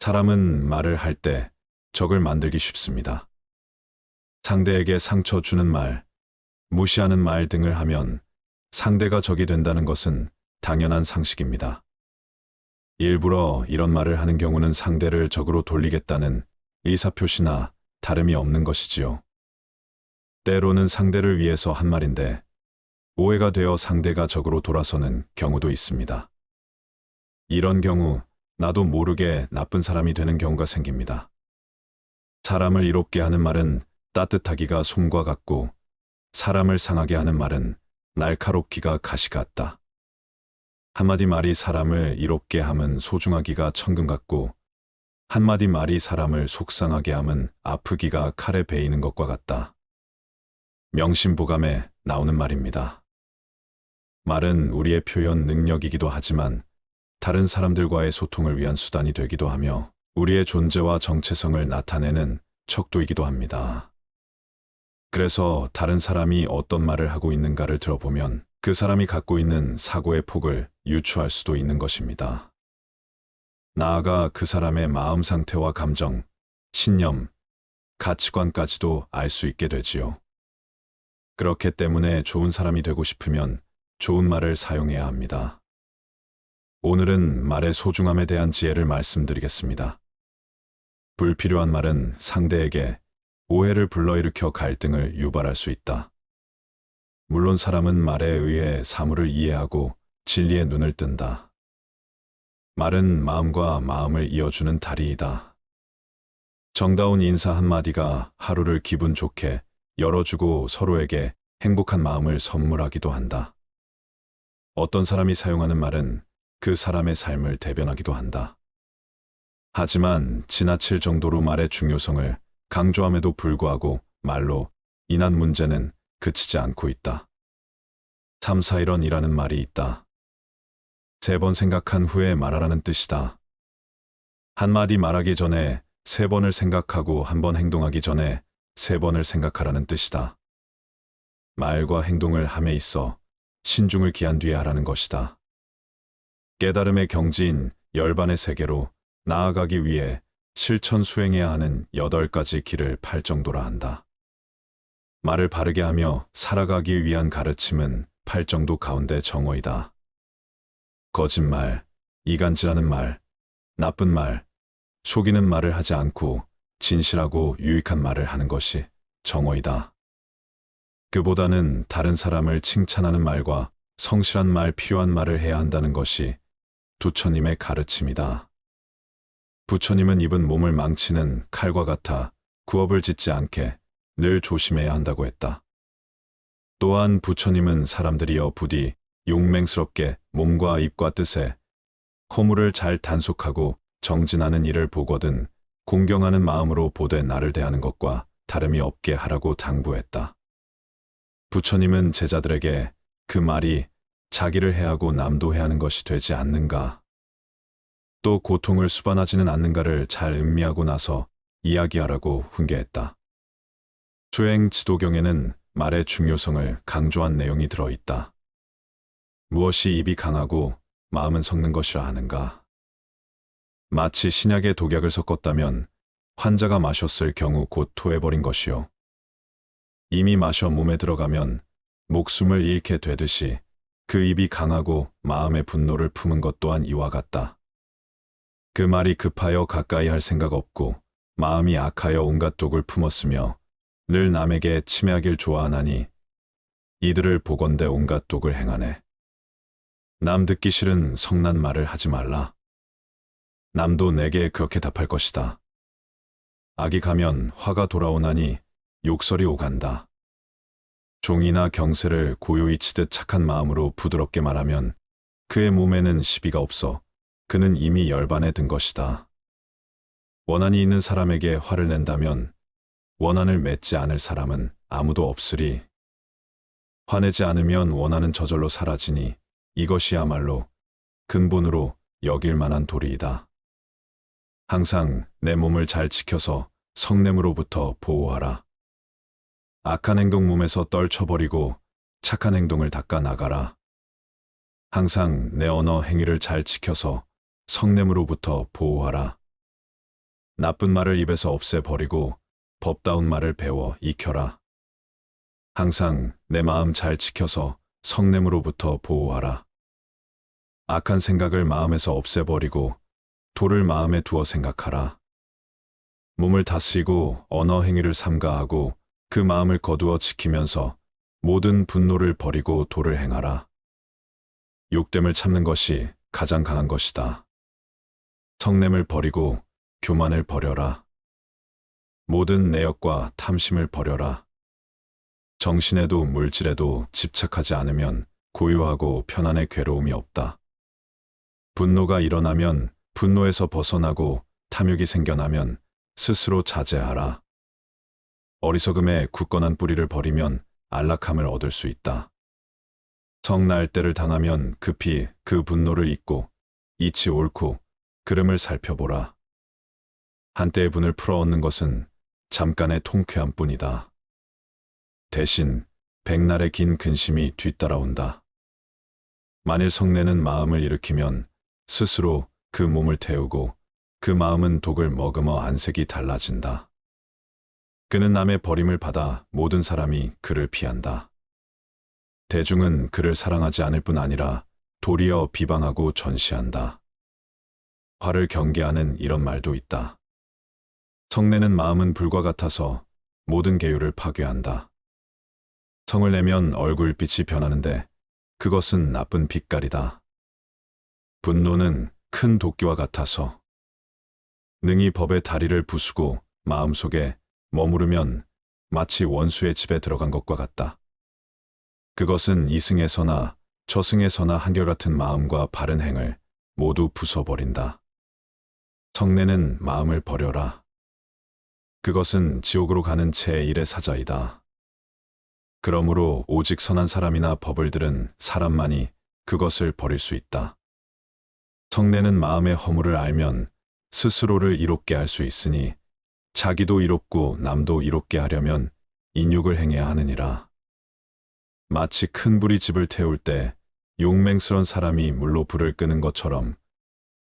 사람은 말을 할 때 적을 만들기 쉽습니다. 상대에게 상처 주는 말, 무시하는 말 등을 하면 상대가 적이 된다는 것은 당연한 상식입니다. 일부러 이런 말을 하는 경우는 상대를 적으로 돌리겠다는 의사표시나 다름이 없는 것이지요. 때로는 상대를 위해서 한 말인데 오해가 되어 상대가 적으로 돌아서는 경우도 있습니다. 이런 경우 나도 모르게 나쁜 사람이 되는 경우가 생깁니다. 사람을 이롭게 하는 말은 따뜻하기가 솜과 같고 사람을 상하게 하는 말은 날카롭기가 가시 같다. 한마디 말이 사람을 이롭게 함은 소중하기가 천금 같고 한마디 말이 사람을 속상하게 함은 아프기가 칼에 베이는 것과 같다. 명심보감에 나오는 말입니다. 말은 우리의 표현 능력이기도 하지만 다른 사람들과의 소통을 위한 수단이 되기도 하며 우리의 존재와 정체성을 나타내는 척도이기도 합니다. 그래서 다른 사람이 어떤 말을 하고 있는가를 들어보면 그 사람이 갖고 있는 사고의 폭을 유추할 수도 있는 것입니다. 나아가 그 사람의 마음 상태와 감정, 신념, 가치관까지도 알 수 있게 되지요. 그렇기 때문에 좋은 사람이 되고 싶으면 좋은 말을 사용해야 합니다. 오늘은 말의 소중함에 대한 지혜를 말씀드리겠습니다. 불필요한 말은 상대에게 오해를 불러일으켜 갈등을 유발할 수 있다. 물론 사람은 말에 의해 사물을 이해하고 진리에 눈을 뜬다. 말은 마음과 마음을 이어주는 다리이다. 정다운 인사 한마디가 하루를 기분 좋게 열어주고 서로에게 행복한 마음을 선물하기도 한다. 어떤 사람이 사용하는 말은 그 사람의 삶을 대변하기도 한다. 하지만 지나칠 정도로 말의 중요성을 강조함에도 불구하고 말로 인한 문제는 그치지 않고 있다. 3, 4, 1원이라는 말이 있다. 3번 생각한 후에 말하라는 뜻이다. 한마디 말하기 전에 3번을 생각하고 1번 행동하기 전에 3번을 생각하라는 뜻이다. 말과 행동을 함에 있어 신중을 기한 뒤에 하라는 것이다. 깨달음의 경지인 열반의 세계로 나아가기 위해 실천 수행해야 하는 8가지 길을 팔 정도라 한다. 말을 바르게 하며 살아가기 위한 가르침은 팔 정도 가운데 정오이다. 거짓말, 이간질하는 말, 나쁜 말, 속이는 말을 하지 않고 진실하고 유익한 말을 하는 것이 정오이다. 그보다는 다른 사람을 칭찬하는 말과 성실한 말, 필요한 말을 해야 한다는 것이 부처님의 가르침이다. 부처님은 입은 몸을 망치는 칼과 같아 구업을 짓지 않게 늘 조심해야 한다고 했다. 또한 부처님은 사람들이여 부디 용맹스럽게 몸과 입과 뜻에 허물을 잘 단속하고 정진하는 일을 보거든 공경하는 마음으로 보되 나를 대하는 것과 다름이 없게 하라고 당부했다. 부처님은 제자들에게 그 말이 자기를 해하고 남도 해하는 것이 되지 않는가, 또 고통을 수반하지는 않는가를 잘 음미하고 나서 이야기하라고 훈계했다. 수행 지도경에는 말의 중요성을 강조한 내용이 들어있다. 무엇이 입이 강하고 마음은 섞는 것이라 하는가. 마치 신약에 독약을 섞었다면 환자가 마셨을 경우 곧 토해버린 것이요. 이미 마셔 몸에 들어가면 목숨을 잃게 되듯이 그 입이 강하고 마음의 분노를 품은 것 또한 이와 같다. 그 말이 급하여 가까이 할 생각 없고 마음이 악하여 온갖 독을 품었으며 늘 남에게 침해하길 좋아하나니 이들을 보건대 온갖 독을 행하네. 남 듣기 싫은 성난 말을 하지 말라. 남도 내게 그렇게 답할 것이다. 악이 가면 화가 돌아오나니 욕설이 오간다. 종이나 경세를 고요히 치듯 착한 마음으로 부드럽게 말하면 그의 몸에는 시비가 없어 그는 이미 열반에 든 것이다. 원한이 있는 사람에게 화를 낸다면 원한을 맺지 않을 사람은 아무도 없으리. 화내지 않으면 원한은 저절로 사라지니 이것이야말로 근본으로 여길 만한 도리이다. 항상 내 몸을 잘 지켜서 성냄으로부터 보호하라. 악한 행동 몸에서 떨쳐버리고 착한 행동을 닦아 나가라. 항상 내 언어 행위를 잘 지켜서 성냄으로부터 보호하라. 나쁜 말을 입에서 없애버리고 법다운 말을 배워 익혀라. 항상 내 마음 잘 지켜서 성냄으로부터 보호하라. 악한 생각을 마음에서 없애버리고 도를 마음에 두어 생각하라. 몸을 다스리고 언어 행위를 삼가하고 그 마음을 거두어 지키면서 모든 분노를 버리고 도를 행하라. 욕됨을 참는 것이 가장 강한 것이다. 성냄을 버리고 교만을 버려라. 모든 내역과 탐심을 버려라. 정신에도 물질에도 집착하지 않으면 고요하고 편안의 괴로움이 없다. 분노가 일어나면 분노에서 벗어나고 탐욕이 생겨나면 스스로 자제하라. 어리석음에 굳건한 뿌리를 버리면 안락함을 얻을 수 있다. 성날 때를 당하면 급히 그 분노를 잊고 이치 옳고 그름을 살펴보라. 한때의 분을 풀어얻는 것은 잠깐의 통쾌함 뿐이다. 대신 백날의 긴 근심이 뒤따라온다. 만일 성내는 마음을 일으키면 스스로 그 몸을 태우고 그 마음은 독을 머금어 안색이 달라진다. 그는 남의 버림을 받아 모든 사람이 그를 피한다. 대중은 그를 사랑하지 않을 뿐 아니라 도리어 비방하고 전시한다. 화를 경계하는 이런 말도 있다. 성내는 마음은 불과 같아서 모든 계율을 파괴한다. 성을 내면 얼굴빛이 변하는데 그것은 나쁜 빛깔이다. 분노는 큰 도끼와 같아서 능히 법의 다리를 부수고 마음속에 머무르면 마치 원수의 집에 들어간 것과 같다. 그것은 이승에서나 저승에서나 한결같은 마음과 바른 행을 모두 부숴버린다. 성내는 마음을 버려라. 그것은 지옥으로 가는 제1의 사자이다. 그러므로 오직 선한 사람이나 법을 들은 사람만이 그것을 버릴 수 있다. 성내는 마음의 허물을 알면 스스로를 이롭게 할 수 있으니 자기도 이롭고 남도 이롭게 하려면 인욕을 행해야 하느니라. 마치 큰 불이 집을 태울 때 용맹스런 사람이 물로 불을 끄는 것처럼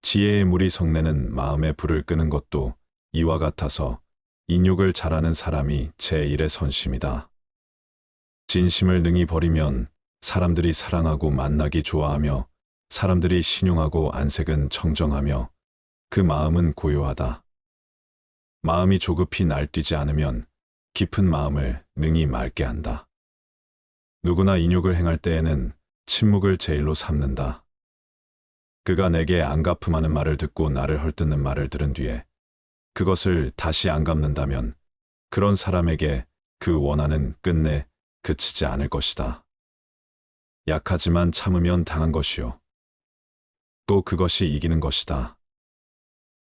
지혜의 물이 성내는 마음의 불을 끄는 것도 이와 같아서 인욕을 잘하는 사람이 제1의 선심이다. 진심을 능히 버리면 사람들이 사랑하고 만나기 좋아하며 사람들이 신용하고 안색은 청정하며 그 마음은 고요하다. 마음이 조급히 날뛰지 않으면 깊은 마음을 능히 맑게 한다. 누구나 인욕을 행할 때에는 침묵을 제일로 삼는다. 그가 내게 안 갚음하는 말을 듣고 나를 헐뜯는 말을 들은 뒤에 그것을 다시 안 갚는다면 그런 사람에게 그 원한은 끝내 그치지 않을 것이다. 약하지만 참으면 당한 것이요. 또 그것이 이기는 것이다.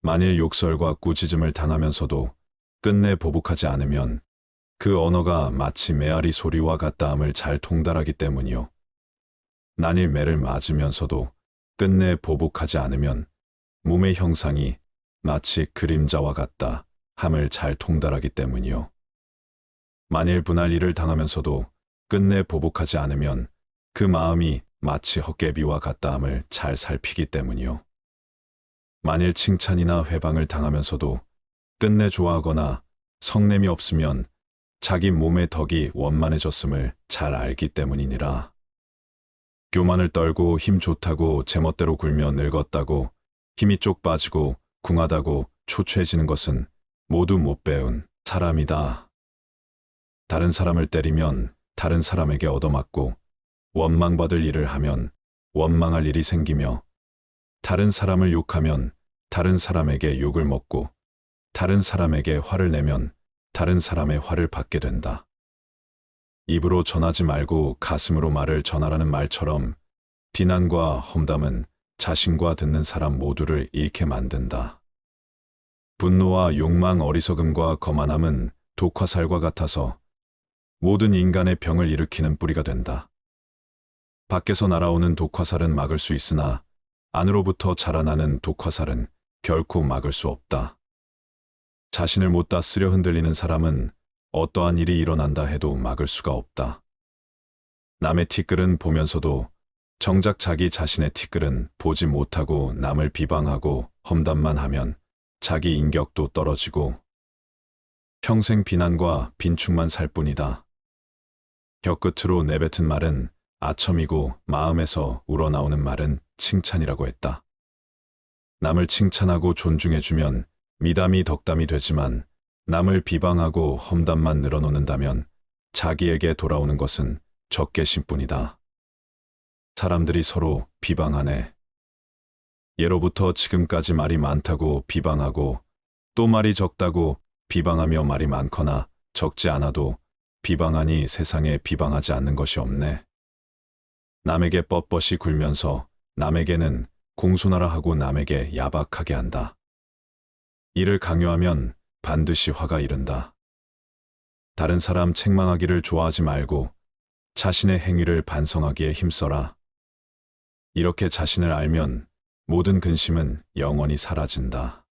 만일 욕설과 꾸짖음을 당하면서도 끝내 보복하지 않으면 그 언어가 마치 메아리 소리와 같다함을 잘 통달하기 때문이요. 난일 매를 맞으면서도 끝내 보복하지 않으면 몸의 형상이 마치 그림자와 같다 함을 잘 통달하기 때문이요. 만일 분할 일을 당하면서도 끝내 보복하지 않으면 그 마음이 마치 헛개비와 같다 함을 잘 살피기 때문이요. 만일 칭찬이나 회방을 당하면서도 끝내 좋아하거나 성냄이 없으면 자기 몸의 덕이 원만해졌음을 잘 알기 때문이니라. 교만을 떨고 힘 좋다고 제멋대로 굴며 늙었다고 힘이 쪽 빠지고 궁하다고 초췌해지는 것은 모두 못 배운 사람이다. 다른 사람을 때리면 다른 사람에게 얻어맞고 원망받을 일을 하면 원망할 일이 생기며 다른 사람을 욕하면 다른 사람에게 욕을 먹고 다른 사람에게 화를 내면 다른 사람의 화를 받게 된다. 입으로 전하지 말고 가슴으로 말을 전하라는 말처럼 비난과 험담은 자신과 듣는 사람 모두를 잃게 만든다. 분노와 욕망, 어리석음과 거만함은 독화살과 같아서 모든 인간의 병을 일으키는 뿌리가 된다. 밖에서 날아오는 독화살은 막을 수 있으나 안으로부터 자라나는 독화살은 결코 막을 수 없다. 자신을 못 다스려 흔들리는 사람은 어떠한 일이 일어난다 해도 막을 수가 없다. 남의 티끌은 보면서도 정작 자기 자신의 티끌은 보지 못하고 남을 비방하고 험담만 하면 자기 인격도 떨어지고 평생 비난과 빈축만 살 뿐이다. 혀끝으로 내뱉은 말은 아첨이고 마음에서 우러나오는 말은 칭찬이라고 했다. 남을 칭찬하고 존중해주면 미담이 덕담이 되지만 남을 비방하고 험담만 늘어놓는다면 자기에게 돌아오는 것은 적개심뿐이다. 사람들이 서로 비방하네. 예로부터 지금까지 말이 많다고 비방하고 또 말이 적다고 비방하며 말이 많거나 적지 않아도 비방하니 세상에 비방하지 않는 것이 없네. 남에게 뻣뻣이 굴면서 남에게는 공손하라 하고 남에게 야박하게 한다. 이를 강요하면 반드시 화가 이른다. 다른 사람 책망하기를 좋아하지 말고 자신의 행위를 반성하기에 힘써라. 이렇게 자신을 알면 모든 근심은 영원히 사라진다.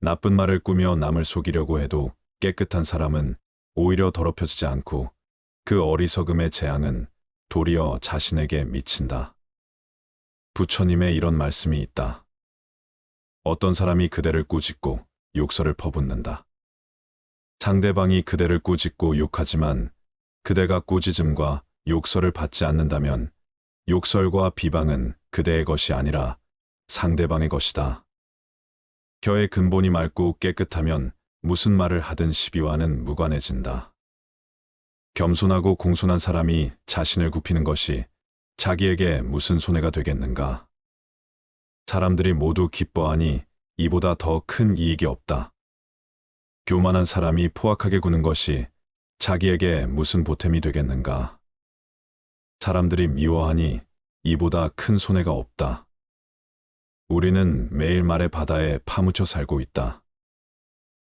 나쁜 말을 꾸며 남을 속이려고 해도 깨끗한 사람은 오히려 더럽혀지지 않고 그 어리석음의 재앙은 도리어 자신에게 미친다. 부처님의 이런 말씀이 있다. 어떤 사람이 그대를 꾸짖고 욕설을 퍼붓는다. 상대방이 그대를 꾸짖고 욕하지만 그대가 꾸짖음과 욕설을 받지 않는다면 욕설과 비방은 그대의 것이 아니라 상대방의 것이다. 혀의 근본이 맑고 깨끗하면 무슨 말을 하든 시비와는 무관해진다. 겸손하고 공손한 사람이 자신을 굽히는 것이 자기에게 무슨 손해가 되겠는가? 사람들이 모두 기뻐하니 이보다 더 큰 이익이 없다. 교만한 사람이 포악하게 구는 것이 자기에게 무슨 보탬이 되겠는가? 사람들이 미워하니 이보다 큰 손해가 없다. 우리는 매일 말의 바다에 파묻혀 살고 있다.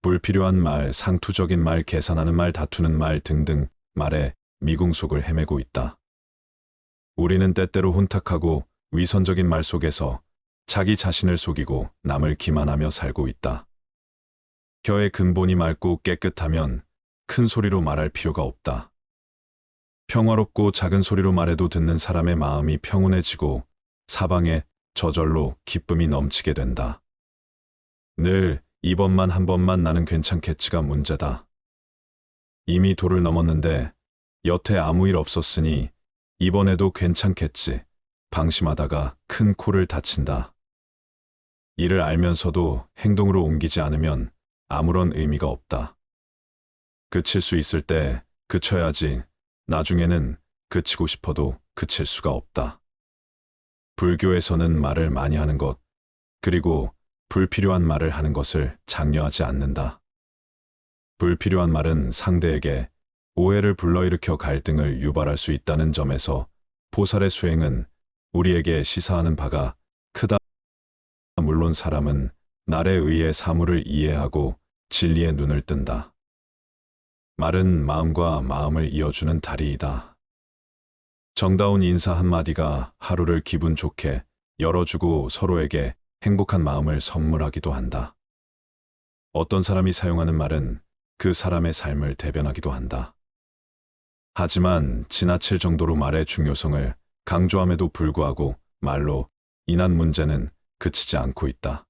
불필요한 말, 상투적인 말, 계산하는 말, 다투는 말 등등 말에 미궁 속을 헤매고 있다. 우리는 때때로 혼탁하고 위선적인 말 속에서 자기 자신을 속이고 남을 기만하며 살고 있다. 혀의 근본이 맑고 깨끗하면 큰 소리로 말할 필요가 없다. 평화롭고 작은 소리로 말해도 듣는 사람의 마음이 평온해지고 사방에 저절로 기쁨이 넘치게 된다. 늘 이번만 한 번만 나는 괜찮겠지가 문제다. 이미 도를 넘었는데 여태 아무 일 없었으니 이번에도 괜찮겠지. 방심하다가 큰 코를 다친다. 이를 알면서도 행동으로 옮기지 않으면 아무런 의미가 없다. 그칠 수 있을 때 그쳐야지. 나중에는 그치고 싶어도 그칠 수가 없다. 불교에서는 말을 많이 하는 것, 그리고 불필요한 말을 하는 것을 장려하지 않는다. 불필요한 말은 상대에게 오해를 불러일으켜 갈등을 유발할 수 있다는 점에서 보살의 수행은 우리에게 시사하는 바가 크다. 물론 사람은 말에 의해 사물을 이해하고 진리의 눈을 뜬다. 말은 마음과 마음을 이어주는 다리이다. 정다운 인사 한마디가 하루를 기분 좋게 열어주고 서로에게 행복한 마음을 선물하기도 한다. 어떤 사람이 사용하는 말은 그 사람의 삶을 대변하기도 한다. 하지만 지나칠 정도로 말의 중요성을 강조함에도 불구하고 말로 인한 문제는 그치지 않고 있다.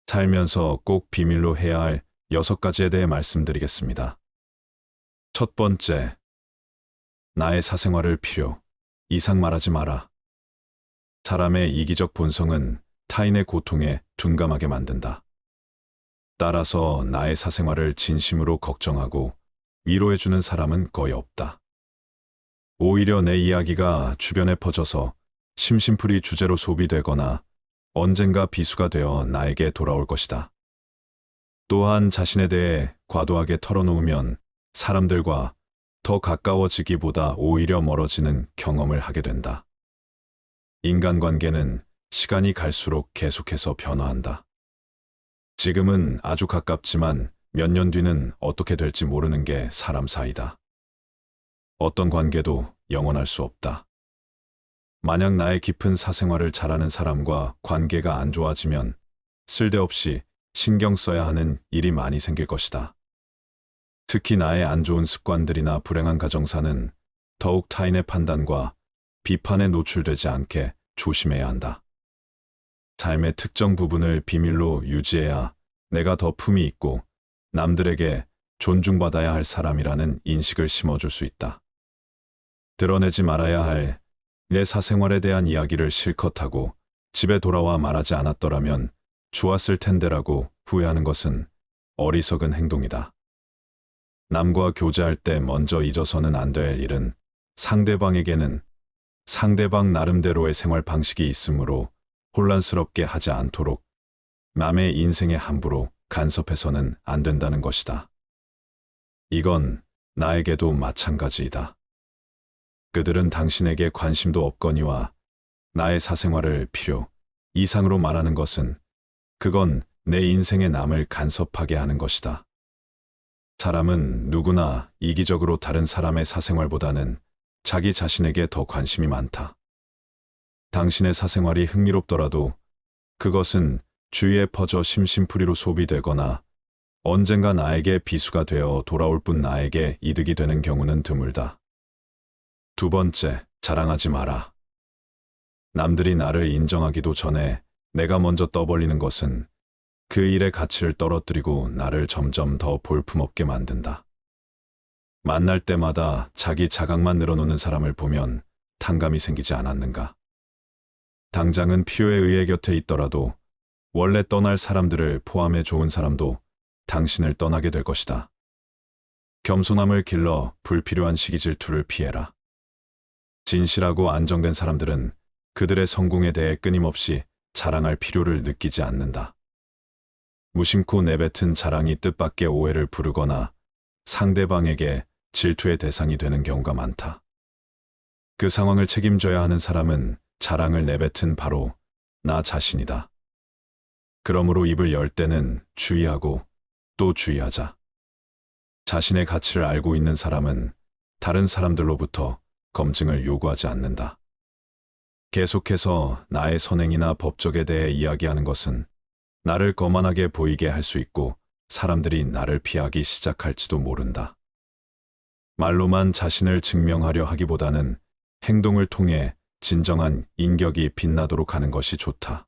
살면서 꼭 비밀로 해야 할 6가지에 대해 말씀드리겠습니다. 첫 번째, 나의 사생활을 필요 이상 말하지 마라. 사람의 이기적 본성은 타인의 고통에 둔감하게 만든다. 따라서 나의 사생활을 진심으로 걱정하고 위로해주는 사람은 거의 없다. 오히려 내 이야기가 주변에 퍼져서 심심풀이 주제로 소비되거나 언젠가 비수가 되어 나에게 돌아올 것이다. 또한 자신에 대해 과도하게 털어놓으면 사람들과 더 가까워지기보다 오히려 멀어지는 경험을 하게 된다. 인간관계는 시간이 갈수록 계속해서 변화한다. 지금은 아주 가깝지만 몇 년 뒤는 어떻게 될지 모르는 게 사람 사이다. 어떤 관계도 영원할 수 없다. 만약 나의 깊은 사생활을 잘 아는 사람과 관계가 안 좋아지면 쓸데없이 신경 써야 하는 일이 많이 생길 것이다. 특히 나의 안 좋은 습관들이나 불행한 가정사는 더욱 타인의 판단과 비판에 노출되지 않게 조심해야 한다. 삶의 특정 부분을 비밀로 유지해야 내가 더 품위 있고 남들에게 존중받아야 할 사람이라는 인식을 심어줄 수 있다. 드러내지 말아야 할 내 사생활에 대한 이야기를 실컷 하고 집에 돌아와 말하지 않았더라면 좋았을 텐데라고 후회하는 것은 어리석은 행동이다. 남과 교제할 때 먼저 잊어서는 안 될 일은 상대방에게는 상대방 나름대로의 생활 방식이 있으므로 혼란스럽게 하지 않도록 남의 인생에 함부로 간섭해서는 안 된다는 것이다. 이건 나에게도 마찬가지이다. 그들은 당신에게 관심도 없거니와 나의 사생활을 필요 이상으로 말하는 것은 그건 내 인생에 남을 간섭하게 하는 것이다. 사람은 누구나 이기적으로 다른 사람의 사생활보다는 자기 자신에게 더 관심이 많다. 당신의 사생활이 흥미롭더라도 그것은 주위에 퍼져 심심풀이로 소비되거나 언젠가 나에게 비수가 되어 돌아올 뿐 나에게 이득이 되는 경우는 드물다. 두 번째, 자랑하지 마라. 남들이 나를 인정하기도 전에 내가 먼저 떠벌리는 것은 그 일의 가치를 떨어뜨리고 나를 점점 더 볼품없게 만든다. 만날 때마다 자기 자각만 늘어놓는 사람을 보면 탕감이 생기지 않았는가? 당장은 필요에 의해 곁에 있더라도 원래 떠날 사람들을 포함해 좋은 사람도 당신을 떠나게 될 것이다. 겸손함을 길러 불필요한 시기 질투를 피해라. 진실하고 안정된 사람들은 그들의 성공에 대해 끊임없이 자랑할 필요를 느끼지 않는다. 무심코 내뱉은 자랑이 뜻밖의 오해를 부르거나 상대방에게 질투의 대상이 되는 경우가 많다. 그 상황을 책임져야 하는 사람은 자랑을 내뱉은 바로 나 자신이다. 그러므로 입을 열 때는 주의하고 또 주의하자. 자신의 가치를 알고 있는 사람은 다른 사람들로부터 검증을 요구하지 않는다. 계속해서 나의 선행이나 법적에 대해 이야기하는 것은 나를 거만하게 보이게 할 수 있고 사람들이 나를 피하기 시작할지도 모른다. 말로만 자신을 증명하려 하기보다는 행동을 통해 진정한 인격이 빛나도록 하는 것이 좋다.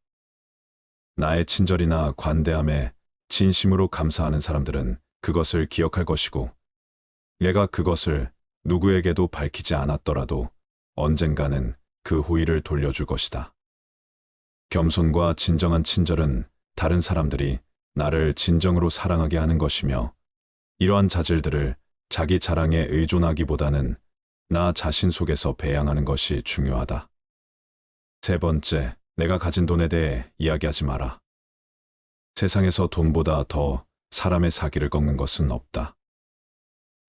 나의 친절이나 관대함에 진심으로 감사하는 사람들은 그것을 기억할 것이고 내가 그것을 누구에게도 밝히지 않았더라도 언젠가는 그 호의를 돌려줄 것이다. 겸손과 진정한 친절은 다른 사람들이 나를 진정으로 사랑하게 하는 것이며 이러한 자질들을 자기 자랑에 의존하기보다는 나 자신 속에서 배양하는 것이 중요하다. 세 번째, 내가 가진 돈에 대해 이야기하지 마라. 세상에서 돈보다 더 사람의 사기를 꺾는 것은 없다.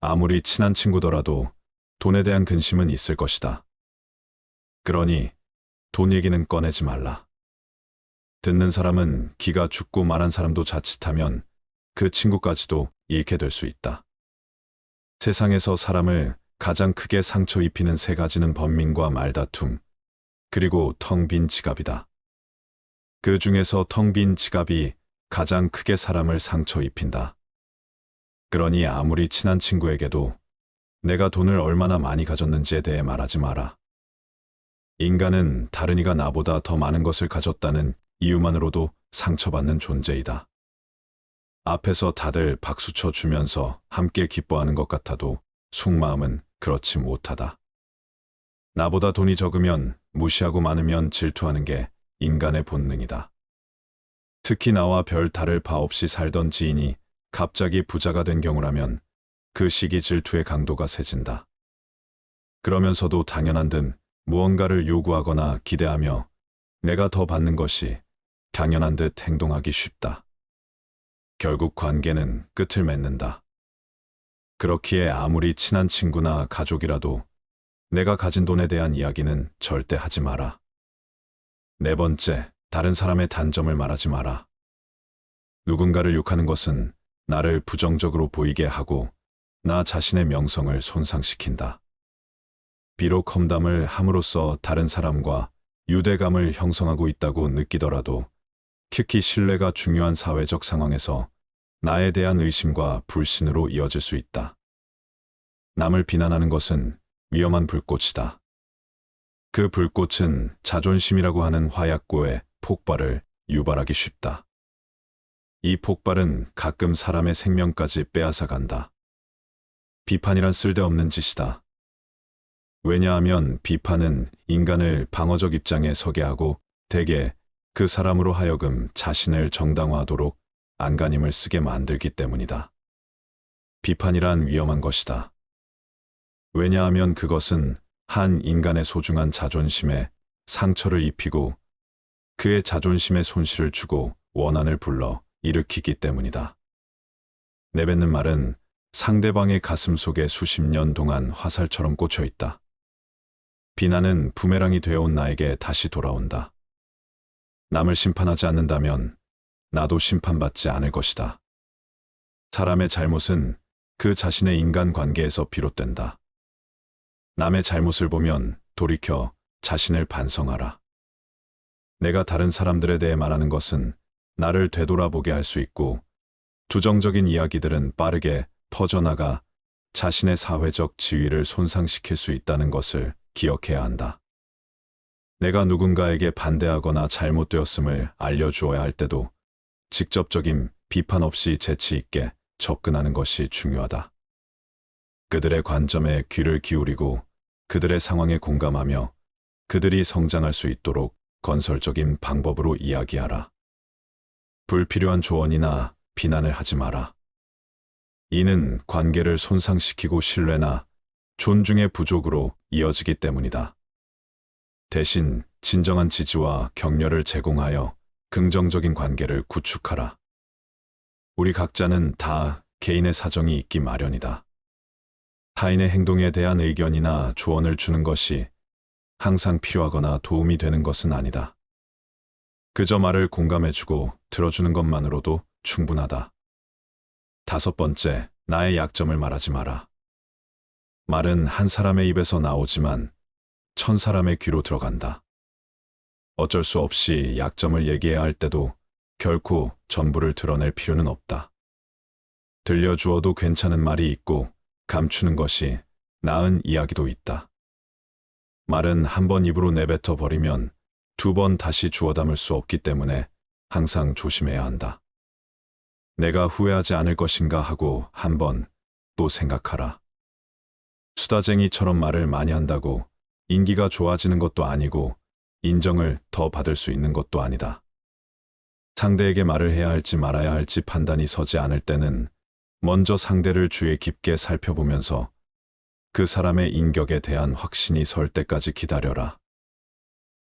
아무리 친한 친구더라도 돈에 대한 근심은 있을 것이다. 그러니 돈 얘기는 꺼내지 말라. 듣는 사람은 기가 죽고 말한 사람도 자칫하면 그 친구까지도 잃게 될 수 있다. 세상에서 사람을 가장 크게 상처 입히는 세 가지는 번민과 말다툼, 그리고 텅 빈 지갑이다. 그 중에서 텅 빈 지갑이 가장 크게 사람을 상처 입힌다. 그러니 아무리 친한 친구에게도 내가 돈을 얼마나 많이 가졌는지에 대해 말하지 마라. 인간은 다른 이가 나보다 더 많은 것을 가졌다는 이유만으로도 상처받는 존재이다. 앞에서 다들 박수쳐 주면서 함께 기뻐하는 것 같아도 속마음은 그렇지 못하다. 나보다 돈이 적으면 무시하고 많으면 질투하는 게 인간의 본능이다. 특히 나와 별 다를 바 없이 살던 지인이 갑자기 부자가 된 경우라면 그 시기 질투의 강도가 세진다. 그러면서도 당연한 듯 무언가를 요구하거나 기대하며 내가 더 받는 것이 당연한 듯 행동하기 쉽다. 결국 관계는 끝을 맺는다. 그렇기에 아무리 친한 친구나 가족이라도 내가 가진 돈에 대한 이야기는 절대 하지 마라. 네 번째, 다른 사람의 단점을 말하지 마라. 누군가를 욕하는 것은 나를 부정적으로 보이게 하고 나 자신의 명성을 손상시킨다. 비록 험담을 함으로써 다른 사람과 유대감을 형성하고 있다고 느끼더라도 특히 신뢰가 중요한 사회적 상황에서 나에 대한 의심과 불신으로 이어질 수 있다. 남을 비난하는 것은 위험한 불꽃이다. 그 불꽃은 자존심이라고 하는 화약고에 폭발을 유발하기 쉽다. 이 폭발은 가끔 사람의 생명까지 빼앗아 간다. 비판이란 쓸데없는 짓이다. 왜냐하면 비판은 인간을 방어적 입장에 서게 하고 대개 그 사람으로 하여금 자신을 정당화하도록 안간힘을 쓰게 만들기 때문이다. 비판이란 위험한 것이다. 왜냐하면 그것은 한 인간의 소중한 자존심에 상처를 입히고 그의 자존심에 손실을 주고 원한을 불러 일으키기 때문이다. 내뱉는 말은 상대방의 가슴 속에 수십 년 동안 화살처럼 꽂혀 있다. 비난은 부메랑이 되어온 나에게 다시 돌아온다. 남을 심판하지 않는다면 나도 심판받지 않을 것이다. 사람의 잘못은 그 자신의 인간관계에서 비롯된다. 남의 잘못을 보면 돌이켜 자신을 반성하라. 내가 다른 사람들에 대해 말하는 것은 나를 되돌아보게 할 수 있고 주정적인 이야기들은 빠르게 퍼져나가 자신의 사회적 지위를 손상시킬 수 있다는 것을 기억해야 한다. 내가 누군가에게 반대하거나 잘못되었음을 알려주어야 할 때도 직접적인 비판 없이 재치 있게 접근하는 것이 중요하다. 그들의 관점에 귀를 기울이고 그들의 상황에 공감하며 그들이 성장할 수 있도록 건설적인 방법으로 이야기하라. 불필요한 조언이나 비난을 하지 마라. 이는 관계를 손상시키고 신뢰나 존중의 부족으로 이어지기 때문이다. 대신 진정한 지지와 격려를 제공하여 긍정적인 관계를 구축하라. 우리 각자는 다 개인의 사정이 있기 마련이다. 타인의 행동에 대한 의견이나 조언을 주는 것이 항상 필요하거나 도움이 되는 것은 아니다. 그저 말을 공감해주고 들어주는 것만으로도 충분하다. 5번째, 나의 약점을 말하지 마라. 말은 한 사람의 입에서 나오지만 1000사람의 귀로 들어간다. 어쩔 수 없이 약점을 얘기해야 할 때도 결코 전부를 드러낼 필요는 없다. 들려주어도 괜찮은 말이 있고 감추는 것이 나은 이야기도 있다. 말은 한 번 입으로 내뱉어 버리면 2번 다시 주워 담을 수 없기 때문에 항상 조심해야 한다. 내가 후회하지 않을 것인가 하고 한 번 또 생각하라. 수다쟁이처럼 말을 많이 한다고 인기가 좋아지는 것도 아니고 인정을 더 받을 수 있는 것도 아니다. 상대에게 말을 해야 할지 말아야 할지 판단이 서지 않을 때는 먼저 상대를 주의 깊게 살펴보면서 그 사람의 인격에 대한 확신이 설 때까지 기다려라.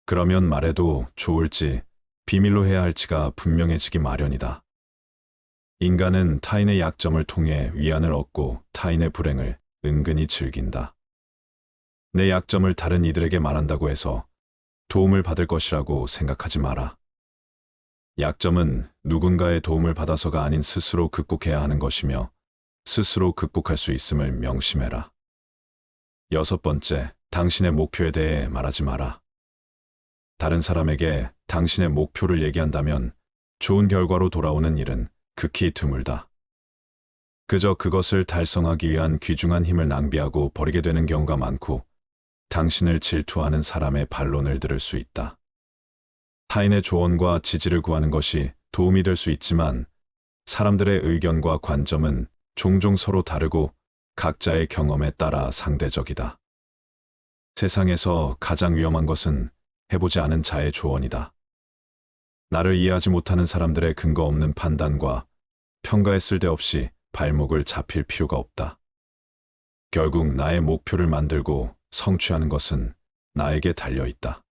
그러면 말해도 좋을지 비밀로 해야 할지가 분명해지기 마련이다. 인간은 타인의 약점을 통해 위안을 얻고 타인의 불행을 은근히 즐긴다. 내 약점을 다른 이들에게 말한다고 해서 도움을 받을 것이라고 생각하지 마라. 약점은 누군가의 도움을 받아서가 아닌 스스로 극복해야 하는 것이며 스스로 극복할 수 있음을 명심해라. 6번째, 당신의 목표에 대해 말하지 마라. 다른 사람에게 당신의 목표를 얘기한다면 좋은 결과로 돌아오는 일은 극히 드물다. 그저 그것을 달성하기 위한 귀중한 힘을 낭비하고 버리게 되는 경우가 많고 당신을 질투하는 사람의 반론을 들을 수 있다. 타인의 조언과 지지를 구하는 것이 도움이 될 수 있지만 사람들의 의견과 관점은 종종 서로 다르고 각자의 경험에 따라 상대적이다. 세상에서 가장 위험한 것은 해보지 않은 자의 조언이다. 나를 이해하지 못하는 사람들의 근거 없는 판단과 평가에 쓸데없이 발목을 잡힐 필요가 없다. 결국 나의 목표를 만들고 성취하는 것은 나에게 달려있다.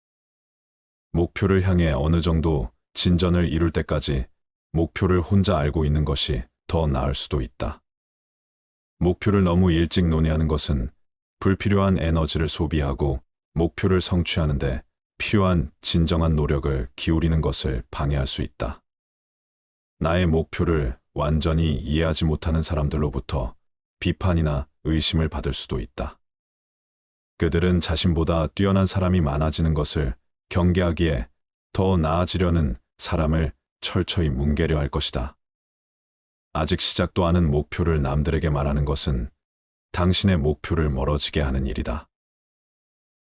목표를 향해 어느 정도 진전을 이룰 때까지 목표를 혼자 알고 있는 것이 더 나을 수도 있다. 목표를 너무 일찍 논의하는 것은 불필요한 에너지를 소비하고 목표를 성취하는데 필요한 진정한 노력을 기울이는 것을 방해할 수 있다. 나의 목표를 완전히 이해하지 못하는 사람들로부터 비판이나 의심을 받을 수도 있다. 그들은 자신보다 뛰어난 사람이 많아지는 것을 경계하기에 더 나아지려는 사람을 철저히 뭉개려 할 것이다. 아직 시작도 않은 목표를 남들에게 말하는 것은 당신의 목표를 멀어지게 하는 일이다.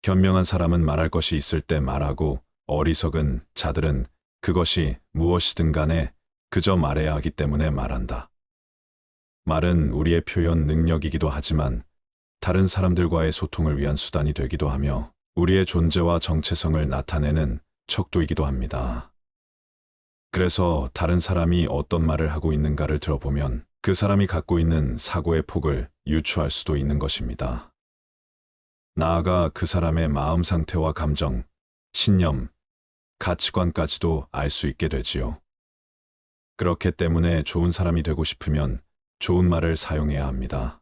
현명한 사람은 말할 것이 있을 때 말하고 어리석은 자들은 그것이 무엇이든 간에 그저 말해야 하기 때문에 말한다. 말은 우리의 표현 능력이기도 하지만 다른 사람들과의 소통을 위한 수단이 되기도 하며 우리의 존재와 정체성을 나타내는 척도이기도 합니다. 그래서 다른 사람이 어떤 말을 하고 있는가를 들어보면 그 사람이 갖고 있는 사고의 폭을 유추할 수도 있는 것입니다. 나아가 그 사람의 마음 상태와 감정, 신념, 가치관까지도 알 수 있게 되지요. 그렇기 때문에 좋은 사람이 되고 싶으면 좋은 말을 사용해야 합니다.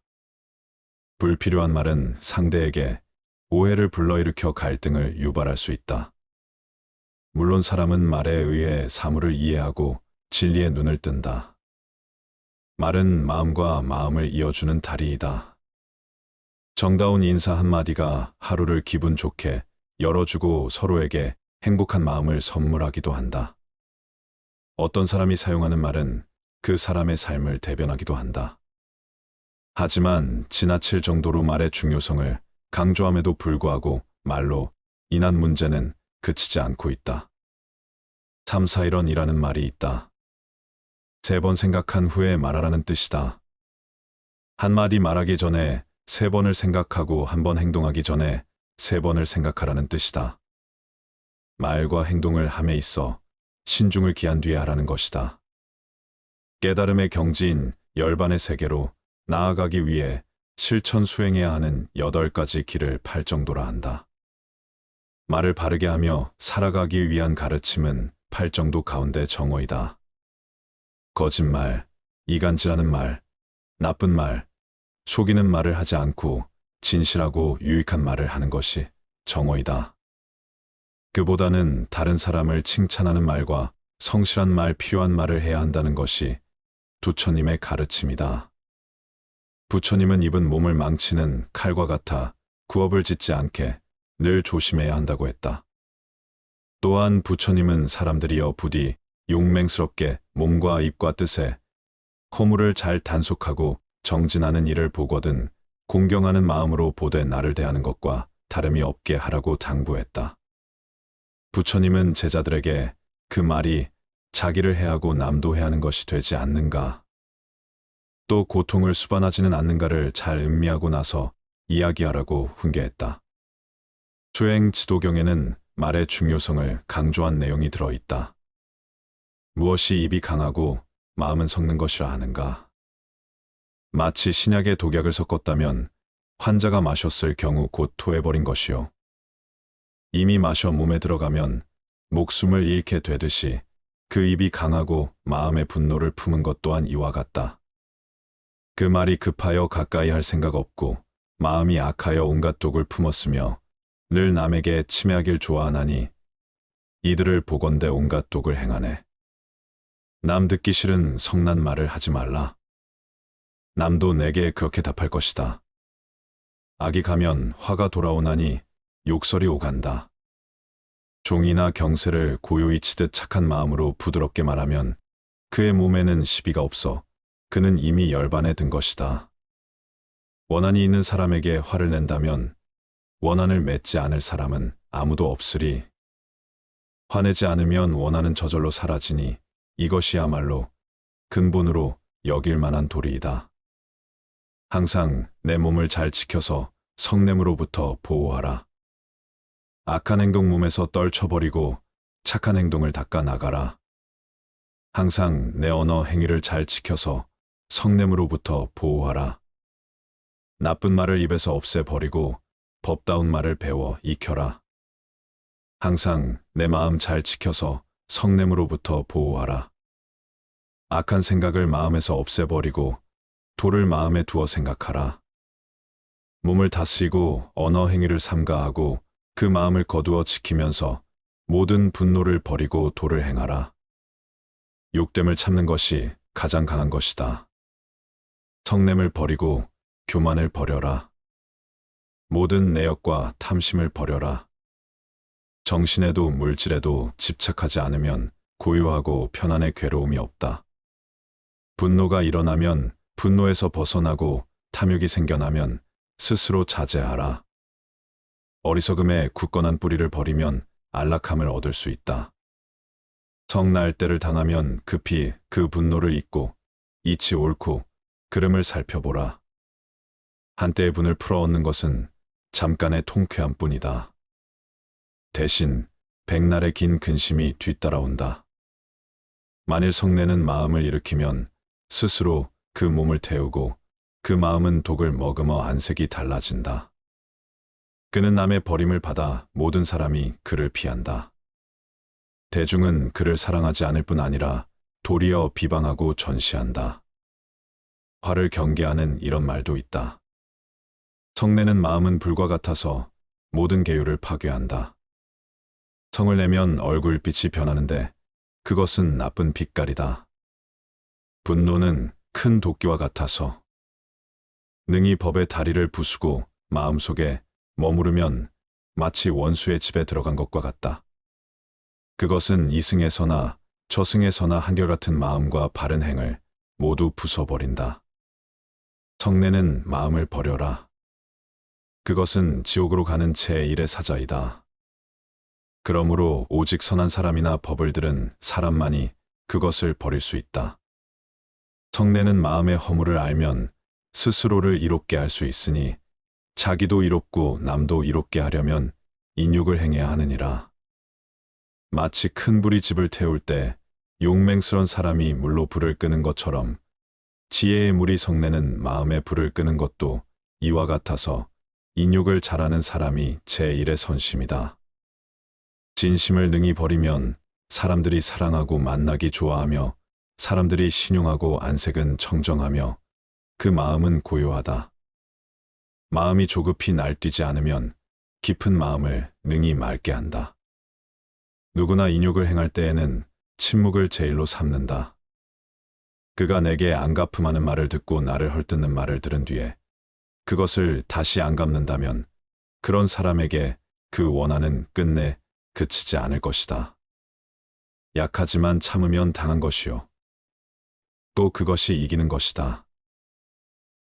불필요한 말은 상대에게 오해를 불러일으켜 갈등을 유발할 수 있다. 물론 사람은 말에 의해 사물을 이해하고 진리에 눈을 뜬다. 말은 마음과 마음을 이어주는 다리이다. 정다운 인사 한마디가 하루를 기분 좋게 열어주고 서로에게 행복한 마음을 선물하기도 한다. 어떤 사람이 사용하는 말은 그 사람의 삶을 대변하기도 한다. 하지만 지나칠 정도로 말의 중요성을 강조함에도 불구하고 말로 인한 문제는 그치지 않고 있다. 3-4-1-1이라는 말이 있다. 3번 생각한 후에 말하라는 뜻이다. 한마디 말하기 전에 3번을 생각하고 1번 행동하기 전에 3번을 생각하라는 뜻이다. 말과 행동을 함에 있어 신중을 기한 뒤에 하라는 것이다. 깨달음의 경지인 열반의 세계로 나아가기 위해 실천 수행해야 하는 8가지 길을 팔정도라 한다. 말을 바르게 하며 살아가기 위한 가르침은 팔정도 가운데 정어이다. 거짓말, 이간질하는 말, 나쁜 말, 속이는 말을 하지 않고 진실하고 유익한 말을 하는 것이 정어이다. 그보다는 다른 사람을 칭찬하는 말과 성실한 말, 필요한 말을 해야 한다는 것이 부처님의 가르침이다. 부처님은 입은 몸을 망치는 칼과 같아 구업을 짓지 않게 늘 조심해야 한다고 했다. 또한 부처님은 사람들이여 부디 용맹스럽게 몸과 입과 뜻에 허물을 잘 단속하고 정진하는 일을 보거든 공경하는 마음으로 보되 나를 대하는 것과 다름이 없게 하라고 당부했다. 부처님은 제자들에게 그 말이 자기를 해하고 남도 해하는 것이 되지 않는가, 또 고통을 수반하지는 않는가를 잘 음미하고 나서 이야기하라고 훈계했다. 수행 지도경에는 말의 중요성을 강조한 내용이 들어있다. 무엇이 입이 강하고 마음은 섞는 것이라 하는가. 마치 신약에 독약을 섞었다면 환자가 마셨을 경우 곧 토해버린 것이요. 이미 마셔 몸에 들어가면 목숨을 잃게 되듯이 그 입이 강하고 마음의 분노를 품은 것 또한 이와 같다. 그 말이 급하여 가까이 할 생각 없고 마음이 악하여 온갖 독을 품었으며 늘 남에게 침해하길 좋아하나니 이들을 보건대 온갖 독을 행하네. 남 듣기 싫은 성난 말을 하지 말라. 남도 내게 그렇게 답할 것이다. 악이 가면 화가 돌아오나니 욕설이 오간다. 종이나 경세를 고요히 치듯 착한 마음으로 부드럽게 말하면 그의 몸에는 시비가 없어 그는 이미 열반에 든 것이다. 원한이 있는 사람에게 화를 낸다면 원한을 맺지 않을 사람은 아무도 없으리. 화내지 않으면 원한은 저절로 사라지니 이것이야말로 근본으로 여길 만한 도리이다. 항상 내 몸을 잘 지켜서 성냄으로부터 보호하라. 악한 행동 몸에서 떨쳐버리고 착한 행동을 닦아 나가라. 항상 내 언어 행위를 잘 지켜서 성냄으로부터 보호하라. 나쁜 말을 입에서 없애버리고 법다운 말을 배워 익혀라. 항상 내 마음 잘 지켜서 성냄으로부터 보호하라. 악한 생각을 마음에서 없애버리고 도를 마음에 두어 생각하라. 몸을 다스리고 언어 행위를 삼가하고 그 마음을 거두어 지키면서 모든 분노를 버리고 도를 행하라. 욕됨을 참는 것이 가장 강한 것이다. 성냄을 버리고 교만을 버려라. 모든 내역과 탐심을 버려라. 정신에도 물질에도 집착하지 않으면 고요하고 편안의 괴로움이 없다. 분노가 일어나면 분노에서 벗어나고 탐욕이 생겨나면 스스로 자제하라. 어리석음에 굳건한 뿌리를 버리면 안락함을 얻을 수 있다. 성날 때를 당하면 급히 그 분노를 잊고 이치 옳고 그름을 살펴보라. 한때의 분을 풀어얻는 것은 잠깐의 통쾌함 뿐이다. 대신 백날의 긴 근심이 뒤따라온다. 만일 성내는 마음을 일으키면 스스로 그 몸을 태우고 그 마음은 독을 머금어 안색이 달라진다. 그는 남의 버림을 받아 모든 사람이 그를 피한다. 대중은 그를 사랑하지 않을 뿐 아니라 도리어 비방하고 전시한다. 화를 경계하는 이런 말도 있다. 성내는 마음은 불과 같아서 모든 계율을 파괴한다. 성을 내면 얼굴빛이 변하는데 그것은 나쁜 빛깔이다. 분노는 큰 도끼와 같아서 능히 법의 다리를 부수고 마음속에 머무르면 마치 원수의 집에 들어간 것과 같다. 그것은 이승에서나 저승에서나 한결같은 마음과 바른 행을 모두 부숴버린다. 성내는 마음을 버려라. 그것은 지옥으로 가는 제1의 사자이다. 그러므로 오직 선한 사람이나 법을 들은 사람만이 그것을 버릴 수 있다. 성내는 마음의 허물을 알면 스스로를 이롭게 할 수 있으니 자기도 이롭고 남도 이롭게 하려면 인욕을 행해야 하느니라. 마치 큰 불이 집을 태울 때 용맹스런 사람이 물로 불을 끄는 것처럼 지혜의 물이 성내는 마음의 불을 끄는 것도 이와 같아서 인욕을 잘하는 사람이 제1의 선심이다. 진심을 능히 버리면 사람들이 사랑하고 만나기 좋아하며 사람들이 신용하고 안색은 청정하며 그 마음은 고요하다. 마음이 조급히 날뛰지 않으면 깊은 마음을 능히 맑게 한다. 누구나 인욕을 행할 때에는 침묵을 제일로 삼는다. 그가 내게 안 갚음하는 말을 듣고 나를 헐뜯는 말을 들은 뒤에 그것을 다시 안 갚는다면 그런 사람에게 그 원한은 끝내 그치지 않을 것이다. 약하지만 참으면 당한 것이요. 또 그것이 이기는 것이다.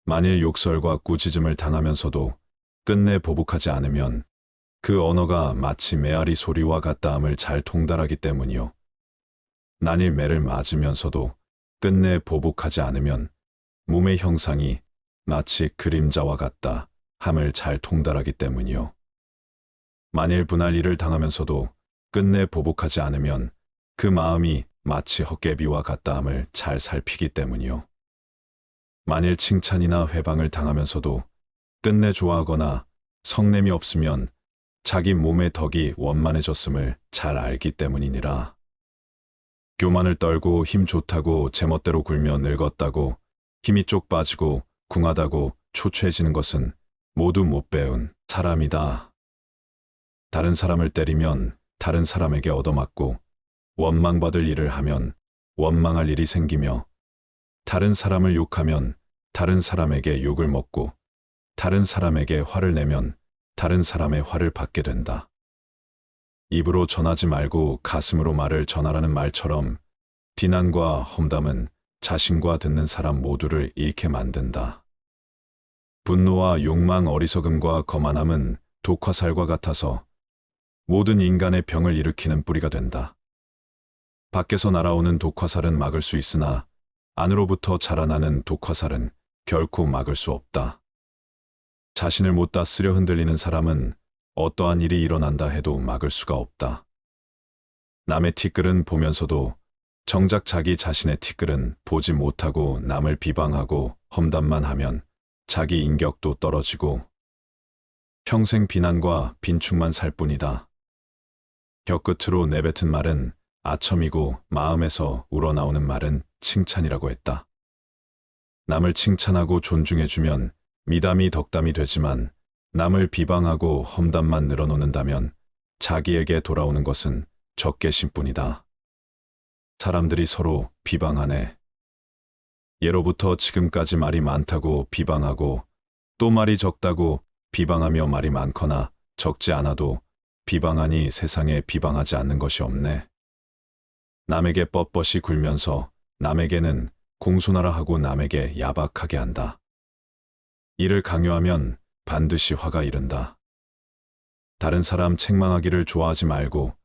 만일 욕설과 꾸짖음을 당하면서도 끝내 보복하지 않으면 그 언어가 마치 메아리 소리와 같다함을 잘 통달하기 때문이요. 만일 매를 맞으면서도 끝내 보복하지 않으면 몸의 형상이 마치 그림자와 같다 함을 잘 통달하기 때문이요. 만일 분할 일을 당하면서도 끝내 보복하지 않으면 그 마음이 마치 헛개비와 같다함을 잘 살피기 때문이요. 만일 칭찬이나 회방을 당하면서도 끝내 좋아하거나 성냄이 없으면 자기 몸의 덕이 원만해졌음을 잘 알기 때문이니라. 교만을 떨고 힘 좋다고 제멋대로 굴며 늙었다고 힘이 쪽 빠지고 궁하다고 초췌해지는 것은 모두 못 배운 사람이다. 다른 사람을 때리면 다른 사람에게 얻어맞고 원망받을 일을 하면 원망할 일이 생기며 다른 사람을 욕하면 다른 사람에게 욕을 먹고 다른 사람에게 화를 내면 다른 사람의 화를 받게 된다. 입으로 전하지 말고 가슴으로 말을 전하라는 말처럼 비난과 험담은 자신과 듣는 사람 모두를 잃게 만든다. 분노와 욕망, 어리석음과 거만함은 독화살과 같아서 모든 인간의 병을 일으키는 뿌리가 된다. 밖에서 날아오는 독화살은 막을 수 있으나 안으로부터 자라나는 독화살은 결코 막을 수 없다. 자신을 못 다스려 흔들리는 사람은 어떠한 일이 일어난다 해도 막을 수가 없다. 남의 티끌은 보면서도 정작 자기 자신의 티끌은 보지 못하고 남을 비방하고 험담만 하면 자기 인격도 떨어지고 평생 비난과 빈축만 살 뿐이다. 혀끝으로 내뱉은 말은 아첨이고 마음에서 우러나오는 말은 칭찬이라고 했다. 남을 칭찬하고 존중해주면 미담이 덕담이 되지만 남을 비방하고 험담만 늘어놓는다면 자기에게 돌아오는 것은 적개심뿐이다. 사람들이 서로 비방하네. 예로부터 지금까지 말이 많다고 비방하고 또 말이 적다고 비방하며 말이 많거나 적지 않아도 비방하니 세상에 비방하지 않는 것이 없네. 남에게 뻣뻣이 굴면서 남에게는 공손하라 하고 남에게 야박하게 한다. 이를 강요하면 반드시 화가 이른다. 다른 사람 책망하기를 좋아하지 말고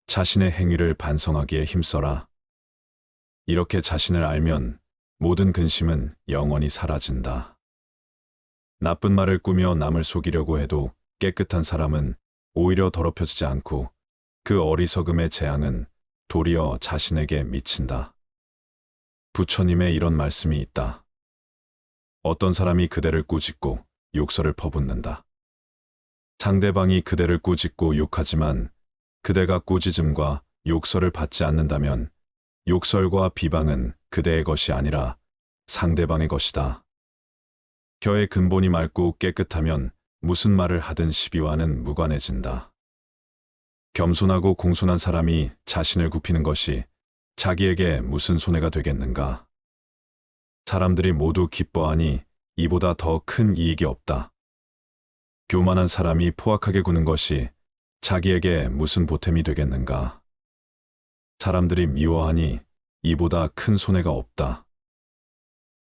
자신의 행위를 반성하기에 힘써라. 이렇게 자신을 알면 모든 근심은 영원히 사라진다. 나쁜 말을 꾸며 남을 속이려고 해도 깨끗한 사람은 오히려 더럽혀지지 않고 그 어리석음의 재앙은 도리어 자신에게 미친다. 부처님의 이런 말씀이 있다. 어떤 사람이 그대를 꾸짖고 욕설을 퍼붓는다. 상대방이 그대를 꾸짖고 욕하지만 그대가 꾸짖음과 욕설을 받지 않는다면 욕설과 비방은 그대의 것이 아니라 상대방의 것이다. 혀의 근본이 맑고 깨끗하면 무슨 말을 하든 시비와는 무관해진다. 겸손하고 공손한 사람이 자신을 굽히는 것이 자기에게 무슨 손해가 되겠는가? 사람들이 모두 기뻐하니 이보다 더 큰 이익이 없다. 교만한 사람이 포악하게 구는 것이 자기에게 무슨 보탬이 되겠는가? 사람들이 미워하니 이보다 큰 손해가 없다.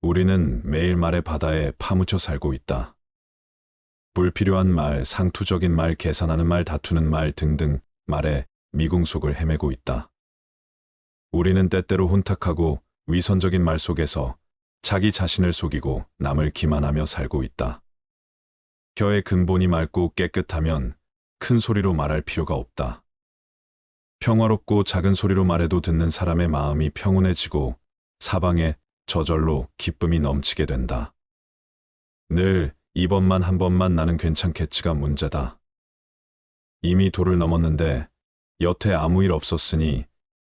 우리는 매일 말의 바다에 파묻혀 살고 있다. 불필요한 말, 상투적인 말, 계산하는 말, 다투는 말 등등 말에 미궁 속을 헤매고 있다. 우리는 때때로 혼탁하고 위선적인 말 속에서 자기 자신을 속이고 남을 기만하며 살고 있다. 혀의 근본이 맑고 깨끗하면 큰 소리로 말할 필요가 없다. 평화롭고 작은 소리로 말해도 듣는 사람의 마음이 평온해지고 사방에 저절로 기쁨이 넘치게 된다. 늘 이번만 한 번만 나는 괜찮겠지가 문제다. 이미 도를 넘었는데 여태 아무 일 없었으니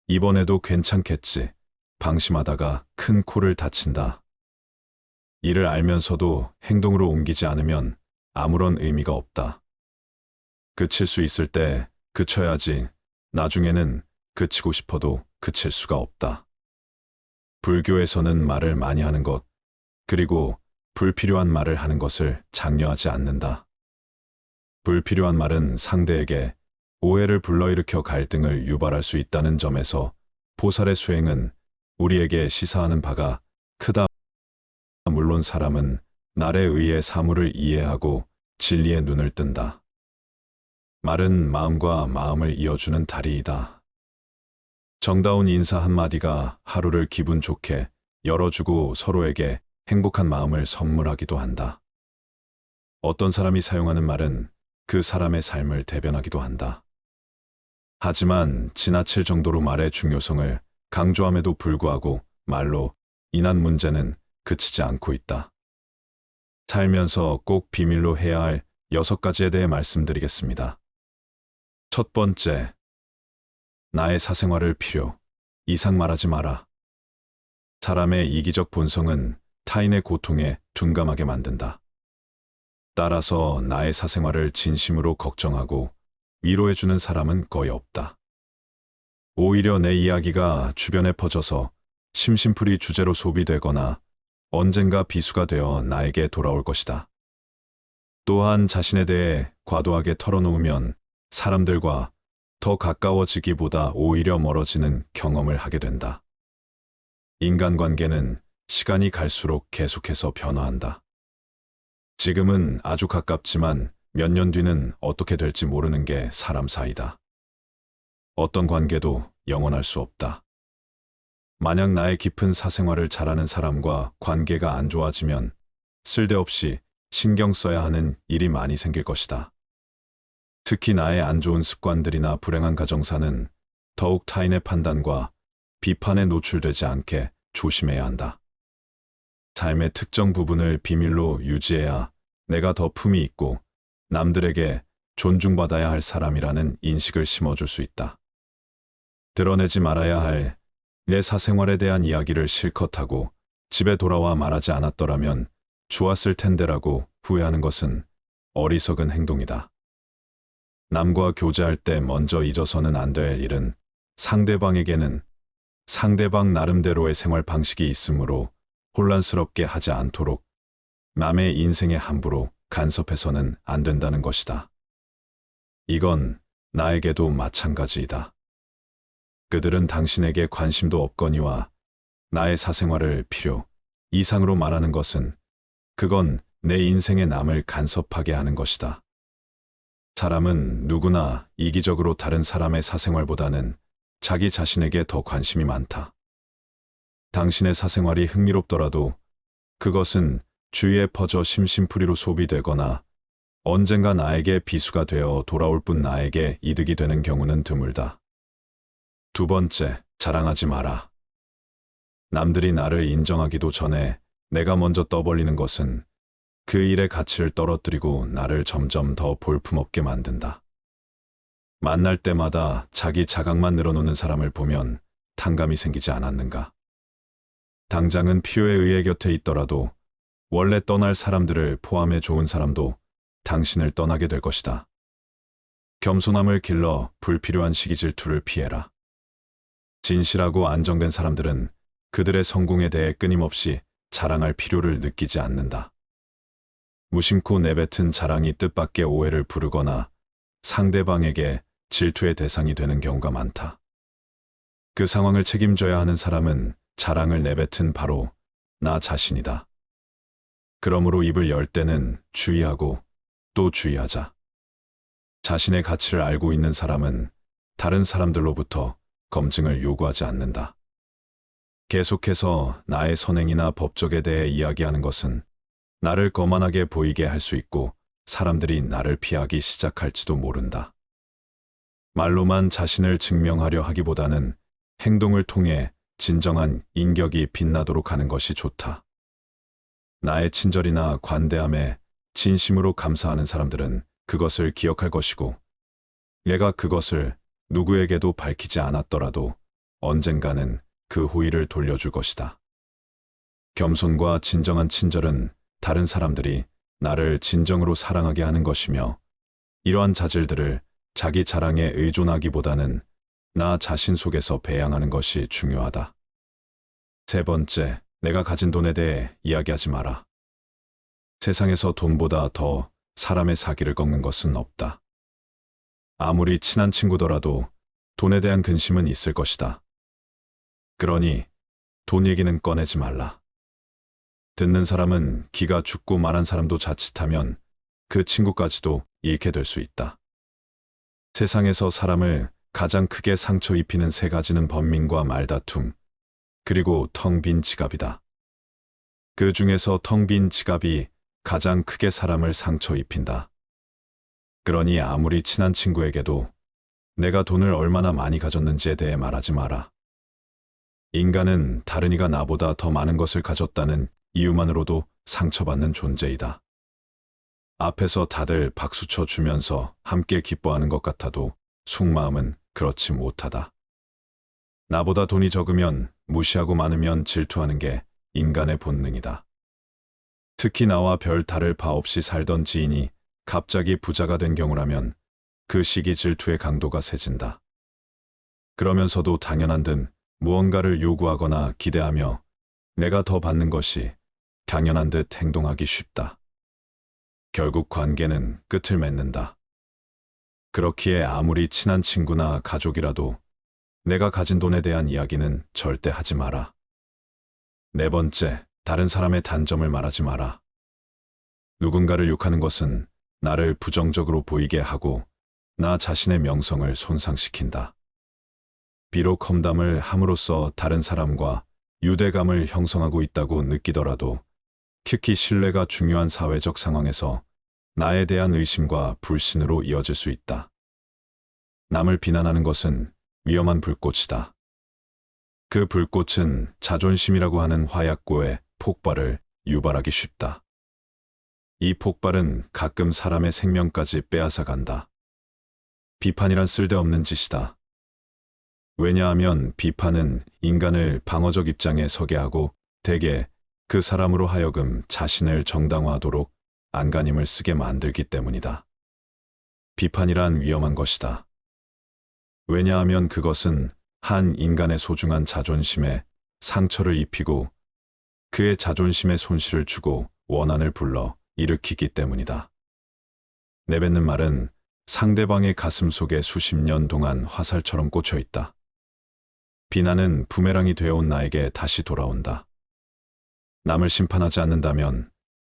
이번에도 괜찮겠지 방심하다가 큰 코를 다친다. 이를 알면서도 행동으로 옮기지 않으면 아무런 의미가 없다. 그칠 수 있을 때 그쳐야지 나중에는 그치고 싶어도 그칠 수가 없다. 불교에서는 말을 많이 하는 것, 그리고 불필요한 말을 하는 것을 장려하지 않는다. 불필요한 말은 상대에게 오해를 불러일으켜 갈등을 유발할 수 있다는 점에서 보살의 수행은 우리에게 시사하는 바가 크다. 물론 사람은 날에 의해 사물을 이해하고 진리에 눈을 뜬다. 말은 마음과 마음을 이어주는 다리이다. 정다운 인사 한마디가 하루를 기분 좋게 열어주고 서로에게 행복한 마음을 선물하기도 한다. 어떤 사람이 사용하는 말은 그 사람의 삶을 대변하기도 한다. 하지만 지나칠 정도로 말의 중요성을 강조함에도 불구하고 말로 인한 문제는 그치지 않고 있다. 살면서 꼭 비밀로 해야 할 6가지에 대해 말씀드리겠습니다. 첫 번째, 나의 사생활을 필요 이상 말하지 마라. 사람의 이기적 본성은 타인의 고통에 둔감하게 만든다. 따라서 나의 사생활을 진심으로 걱정하고 위로해주는 사람은 거의 없다. 오히려 내 이야기가 주변에 퍼져서 심심풀이 주제로 소비되거나 언젠가 비수가 되어 나에게 돌아올 것이다. 또한 자신에 대해 과도하게 털어놓으면 사람들과 더 가까워지기보다 오히려 멀어지는 경험을 하게 된다. 인간관계는 시간이 갈수록 계속해서 변화한다. 지금은 아주 가깝지만 몇 년 뒤는 어떻게 될지 모르는 게 사람 사이다. 어떤 관계도 영원할 수 없다. 만약 나의 깊은 사생활을 잘 아는 사람과 관계가 안 좋아지면 쓸데없이 신경 써야 하는 일이 많이 생길 것이다. 특히 나의 안 좋은 습관들이나 불행한 가정사는 더욱 타인의 판단과 비판에 노출되지 않게 조심해야 한다. 삶의 특정 부분을 비밀로 유지해야 내가 더 품이 있고 남들에게 존중받아야 할 사람이라는 인식을 심어줄 수 있다. 드러내지 말아야 할 내 사생활에 대한 이야기를 실컷 하고 집에 돌아와 말하지 않았더라면 좋았을 텐데라고 후회하는 것은 어리석은 행동이다. 남과 교제할 때 먼저 잊어서는 안 될 일은 상대방에게는 상대방 나름대로의 생활 방식이 있으므로 혼란스럽게 하지 않도록 남의 인생에 함부로 간섭해서는 안 된다는 것이다. 이건 나에게도 마찬가지이다. 그들은 당신에게 관심도 없거니와 나의 사생활을 필요 이상으로 말하는 것은 그건 내 인생에 남을 간섭하게 하는 것이다. 사람은 누구나 이기적으로 다른 사람의 사생활보다는 자기 자신에게 더 관심이 많다. 당신의 사생활이 흥미롭더라도 그것은 주위에 퍼져 심심풀이로 소비되거나 언젠가 나에게 비수가 되어 돌아올 뿐 나에게 이득이 되는 경우는 드물다. 두 번째, 자랑하지 마라. 남들이 나를 인정하기도 전에 내가 먼저 떠벌리는 것은 그 일의 가치를 떨어뜨리고 나를 점점 더 볼품없게 만든다. 만날 때마다 자기 자각만 늘어놓는 사람을 보면 탕감이 생기지 않았는가? 당장은 필요에 의해 곁에 있더라도 원래 떠날 사람들을 포함해 좋은 사람도 당신을 떠나게 될 것이다. 겸손함을 길러 불필요한 시기 질투를 피해라. 진실하고 안정된 사람들은 그들의 성공에 대해 끊임없이 자랑할 필요를 느끼지 않는다. 무심코 내뱉은 자랑이 뜻밖의 오해를 부르거나 상대방에게 질투의 대상이 되는 경우가 많다. 그 상황을 책임져야 하는 사람은 자랑을 내뱉은 바로 나 자신이다. 그러므로 입을 열 때는 주의하고 또 주의하자. 자신의 가치를 알고 있는 사람은 다른 사람들로부터 검증을 요구하지 않는다. 계속해서 나의 선행이나 법적에 대해 이야기하는 것은 나를 거만하게 보이게 할 수 있고 사람들이 나를 피하기 시작할지도 모른다. 말로만 자신을 증명하려 하기보다는 행동을 통해 진정한 인격이 빛나도록 하는 것이 좋다. 나의 친절이나 관대함에 진심으로 감사하는 사람들은 그것을 기억할 것이고, 내가 그것을 누구에게도 밝히지 않았더라도 언젠가는 그 호의를 돌려줄 것이다. 겸손과 진정한 친절은 다른 사람들이 나를 진정으로 사랑하게 하는 것이며, 이러한 자질들을 자기 자랑에 의존하기보다는 나 자신 속에서 배양하는 것이 중요하다. 세 번째, 내가 가진 돈에 대해 이야기하지 마라. 세상에서 돈보다 더 사람의 사기를 꺾는 것은 없다. 아무리 친한 친구더라도 돈에 대한 근심은 있을 것이다. 그러니 돈 얘기는 꺼내지 말라. 듣는 사람은 기가 죽고 말한 사람도 자칫하면 그 친구까지도 잃게 될 수 있다. 세상에서 사람을 가장 크게 상처 입히는 세 가지는 번민과 말다툼, 그리고 텅 빈 지갑이다. 그 중에서 텅 빈 지갑이 가장 크게 사람을 상처 입힌다. 그러니 아무리 친한 친구에게도 내가 돈을 얼마나 많이 가졌는지에 대해 말하지 마라. 인간은 다른 이가 나보다 더 많은 것을 가졌다는 이유만으로도 상처받는 존재이다. 앞에서 다들 박수쳐 주면서 함께 기뻐하는 것 같아도 속마음은 그렇지 못하다. 나보다 돈이 적으면 무시하고 많으면 질투하는 게 인간의 본능이다. 특히 나와 별 다를 바 없이 살던 지인이 갑자기 부자가 된 경우라면 그 시기 질투의 강도가 세진다. 그러면서도 당연한 듯 무언가를 요구하거나 기대하며 내가 더 받는 것이 당연한 듯 행동하기 쉽다. 결국 관계는 끝을 맺는다. 그렇기에 아무리 친한 친구나 가족이라도 내가 가진 돈에 대한 이야기는 절대 하지 마라. 네 번째, 다른 사람의 단점을 말하지 마라. 누군가를 욕하는 것은 나를 부정적으로 보이게 하고 나 자신의 명성을 손상시킨다. 비록 험담을 함으로써 다른 사람과 유대감을 형성하고 있다고 느끼더라도 특히 신뢰가 중요한 사회적 상황에서 나에 대한 의심과 불신으로 이어질 수 있다. 남을 비난하는 것은 위험한 불꽃이다. 그 불꽃은 자존심이라고 하는 화약고에 폭발을 유발하기 쉽다. 이 폭발은 가끔 사람의 생명까지 빼앗아 간다. 비판이란 쓸데없는 짓이다. 왜냐하면 비판은 인간을 방어적 입장에 서게 하고 대개 그 사람으로 하여금 자신을 정당화하도록 안간힘을 쓰게 만들기 때문이다. 비판이란 위험한 것이다. 왜냐하면 그것은 한 인간의 소중한 자존심에 상처를 입히고 그의 자존심에 손실을 주고 원한을 불러 일으키기 때문이다. 내뱉는 말은 상대방의 가슴 속에 수십 년 동안 화살처럼 꽂혀 있다. 비난은 부메랑이 되어온 나에게 다시 돌아온다. 남을 심판하지 않는다면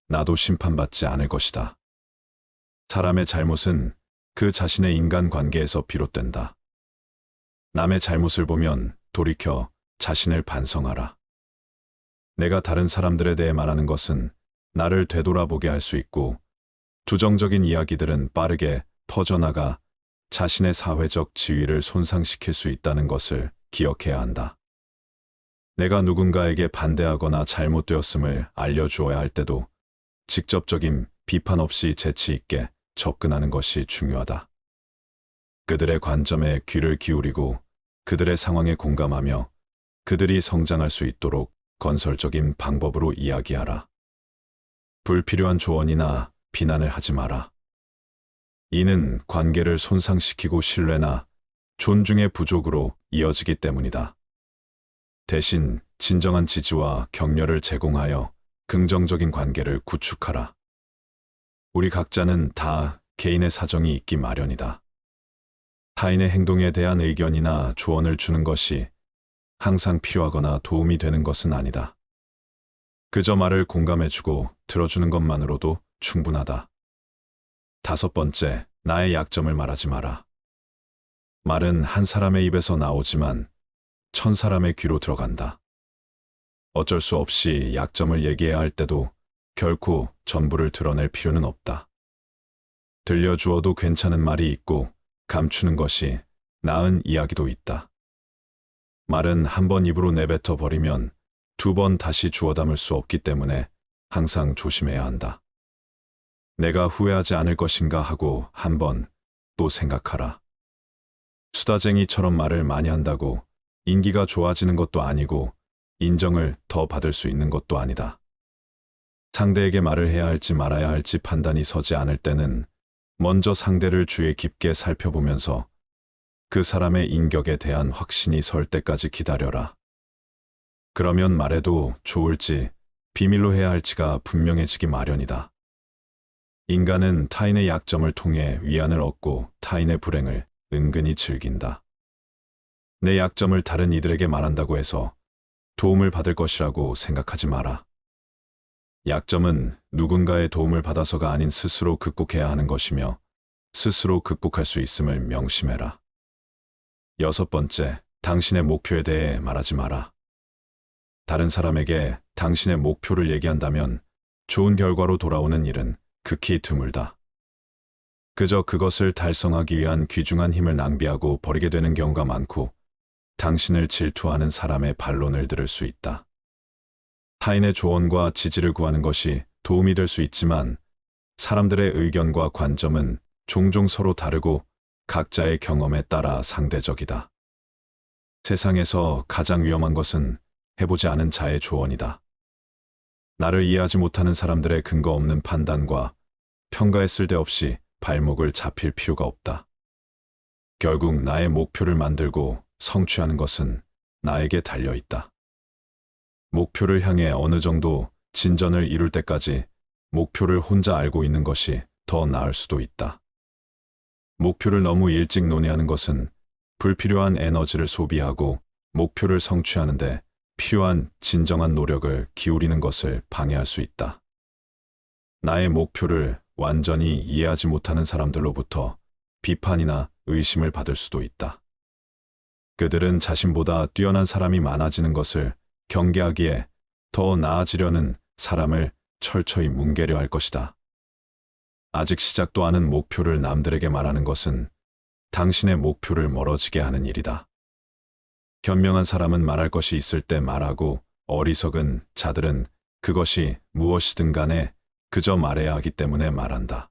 나도 심판받지 않을 것이다. 사람의 잘못은 그 자신의 인간관계에서 비롯된다. 남의 잘못을 보면 돌이켜 자신을 반성하라. 내가 다른 사람들에 대해 말하는 것은 나를 되돌아보게 할 수 있고, 부정적인 이야기들은 빠르게 퍼져나가 자신의 사회적 지위를 손상시킬 수 있다는 것을 기억해야 한다. 내가 누군가에게 반대하거나 잘못되었음을 알려주어야 할 때도 직접적인 비판 없이 재치 있게 접근하는 것이 중요하다. 그들의 관점에 귀를 기울이고 그들의 상황에 공감하며 그들이 성장할 수 있도록 건설적인 방법으로 이야기하라. 불필요한 조언이나 비난을 하지 마라. 이는 관계를 손상시키고 신뢰나 존중의 부족으로 이어지기 때문이다. 대신 진정한 지지와 격려를 제공하여 긍정적인 관계를 구축하라. 우리 각자는 다 개인의 사정이 있기 마련이다. 타인의 행동에 대한 의견이나 조언을 주는 것이 항상 필요하거나 도움이 되는 것은 아니다. 그저 말을 공감해주고 들어주는 것만으로도 충분하다. 5번째, 나의 약점을 말하지 마라. 말은 한 사람의 입에서 나오지만 1000사람의 귀로 들어간다. 어쩔 수 없이 약점을 얘기해야 할 때도 결코 전부를 드러낼 필요는 없다. 들려주어도 괜찮은 말이 있고 감추는 것이 나은 이야기도 있다. 말은 한 번 입으로 내뱉어 버리면 2번 다시 주워 담을 수 없기 때문에 항상 조심해야 한다. 내가 후회하지 않을 것인가 하고 한 번 또 생각하라. 수다쟁이처럼 말을 많이 한다고 인기가 좋아지는 것도 아니고 인정을 더 받을 수 있는 것도 아니다. 상대에게 말을 해야 할지 말아야 할지 판단이 서지 않을 때는 먼저 상대를 주의 깊게 살펴보면서 그 사람의 인격에 대한 확신이 설 때까지 기다려라. 그러면 말해도 좋을지 비밀로 해야 할지가 분명해지기 마련이다. 인간은 타인의 약점을 통해 위안을 얻고 타인의 불행을 은근히 즐긴다. 내 약점을 다른 이들에게 말한다고 해서 도움을 받을 것이라고 생각하지 마라. 약점은 누군가의 도움을 받아서가 아닌 스스로 극복해야 하는 것이며 스스로 극복할 수 있음을 명심해라. 6번째, 당신의 목표에 대해 말하지 마라. 다른 사람에게 당신의 목표를 얘기한다면 좋은 결과로 돌아오는 일은 극히 드물다. 그저 그것을 달성하기 위한 귀중한 힘을 낭비하고 버리게 되는 경우가 많고 당신을 질투하는 사람의 반론을 들을 수 있다. 타인의 조언과 지지를 구하는 것이 도움이 될 수 있지만 사람들의 의견과 관점은 종종 서로 다르고 각자의 경험에 따라 상대적이다. 세상에서 가장 위험한 것은 해보지 않은 자의 조언이다. 나를 이해하지 못하는 사람들의 근거 없는 판단과 평가에 쓸데없이 발목을 잡힐 필요가 없다. 결국 나의 목표를 만들고 성취하는 것은 나에게 달려있다. 목표를 향해 어느 정도 진전을 이룰 때까지 목표를 혼자 알고 있는 것이 더 나을 수도 있다. 목표를 너무 일찍 논의하는 것은 불필요한 에너지를 소비하고 목표를 성취하는데 필요한 진정한 노력을 기울이는 것을 방해할 수 있다. 나의 목표를 완전히 이해하지 못하는 사람들로부터 비판이나 의심을 받을 수도 있다. 그들은 자신보다 뛰어난 사람이 많아지는 것을 경계하기에 더 나아지려는 사람을 철저히 뭉개려 할 것이다. 아직 시작도 않은 목표를 남들에게 말하는 것은 당신의 목표를 멀어지게 하는 일이다. 현명한 사람은 말할 것이 있을 때 말하고 어리석은 자들은 그것이 무엇이든 간에 그저 말해야 하기 때문에 말한다.